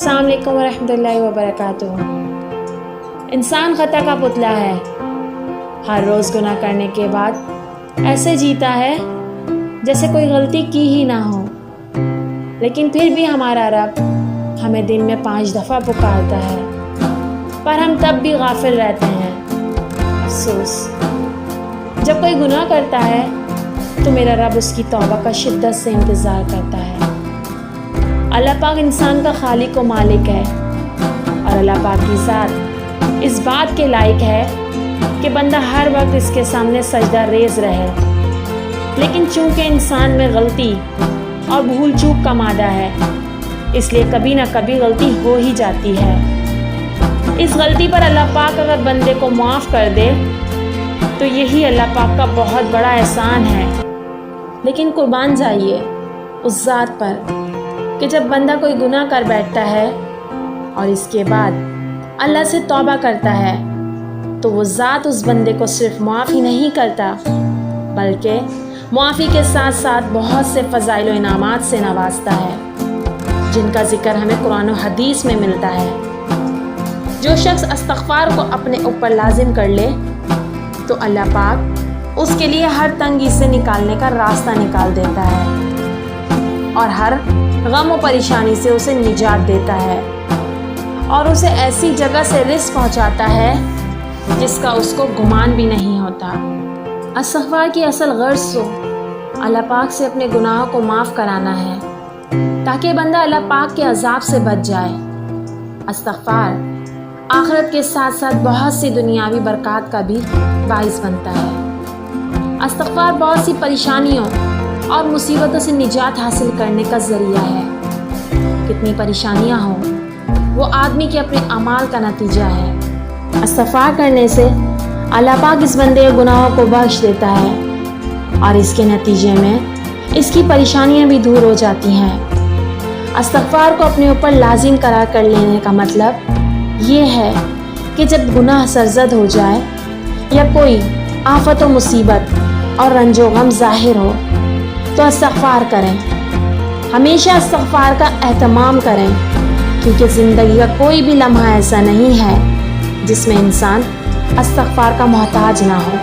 السلام علیکم ورحمۃ اللہ وبرکاتہ۔ انسان خطا کا پتلا ہے، ہر روز گناہ کرنے کے بعد ایسے جیتا ہے جیسے کوئی غلطی کی ہی نہ ہو، لیکن پھر بھی ہمارا رب ہمیں دن میں 5 دفعہ پکارتا ہے، پر ہم تب بھی غافل رہتے ہیں۔ افسوس، جب کوئی گناہ کرتا ہے تو میرا رب اس کی توبہ کا شدت سے انتظار کرتا ہے۔ اللہ پاک انسان کا خالق و مالک ہے، اور اللہ پاک کی ذات اس بات کے لائق ہے کہ بندہ ہر وقت اس کے سامنے سجدہ ریز رہے، لیکن چونکہ انسان میں غلطی اور بھول چوک کا مادہ ہے، اس لیے کبھی نہ کبھی غلطی ہو ہی جاتی ہے۔ اس غلطی پر اللہ پاک اگر بندے کو معاف کر دے تو یہی اللہ پاک کا بہت بڑا احسان ہے، لیکن قربان جائیے اس ذات پر کہ جب بندہ کوئی گناہ کر بیٹھتا ہے اور اس کے بعد اللہ سے توبہ کرتا ہے تو وہ ذات اس بندے کو صرف معاف ہی نہیں کرتا، بلکہ معافی کے ساتھ ساتھ بہت سے فضائل و انعامات سے نوازتا ہے، جن کا ذکر ہمیں قرآن و حدیث میں ملتا ہے۔ جو شخص استغفار کو اپنے اوپر لازم کر لے تو اللہ پاک اس کے لیے ہر تنگی سے نکالنے کا راستہ نکال دیتا ہے، اور ہر غم و پریشانی سے اسے نجات دیتا ہے، اور اسے ایسی جگہ سے رزق پہنچاتا ہے جس کا اس کو گمان بھی نہیں ہوتا۔ استغفار کی اصل غرض تو اللہ پاک سے اپنے گناہوں کو معاف کرانا ہے، تاکہ بندہ اللہ پاک کے عذاب سے بچ جائے۔ استغفار آخرت کے ساتھ ساتھ بہت سی دنیاوی برکات کا بھی باعث بنتا ہے۔ استغفار بہت سی پریشانیوں اور مصیبتوں سے نجات حاصل کرنے کا ذریعہ ہے۔ کتنی پریشانیاں ہوں، وہ آدمی کے اپنے اعمال کا نتیجہ ہے۔ استغفار کرنے سے اللہ پاک اس بندے کے گناہوں کو بخش دیتا ہے، اور اس کے نتیجے میں اس کی پریشانیاں بھی دور ہو جاتی ہیں۔ استغفار کو اپنے اوپر لازم قرار کر لینے کا مطلب یہ ہے کہ جب گناہ سرزد ہو جائے یا کوئی آفت و مصیبت اور رنج و غم ظاہر ہو تو استغفار کریں، ہمیشہ استغفار کا اہتمام کریں، کیونکہ زندگی کا کوئی بھی لمحہ ایسا نہیں ہے جس میں انسان استغفار کا محتاج نہ ہو۔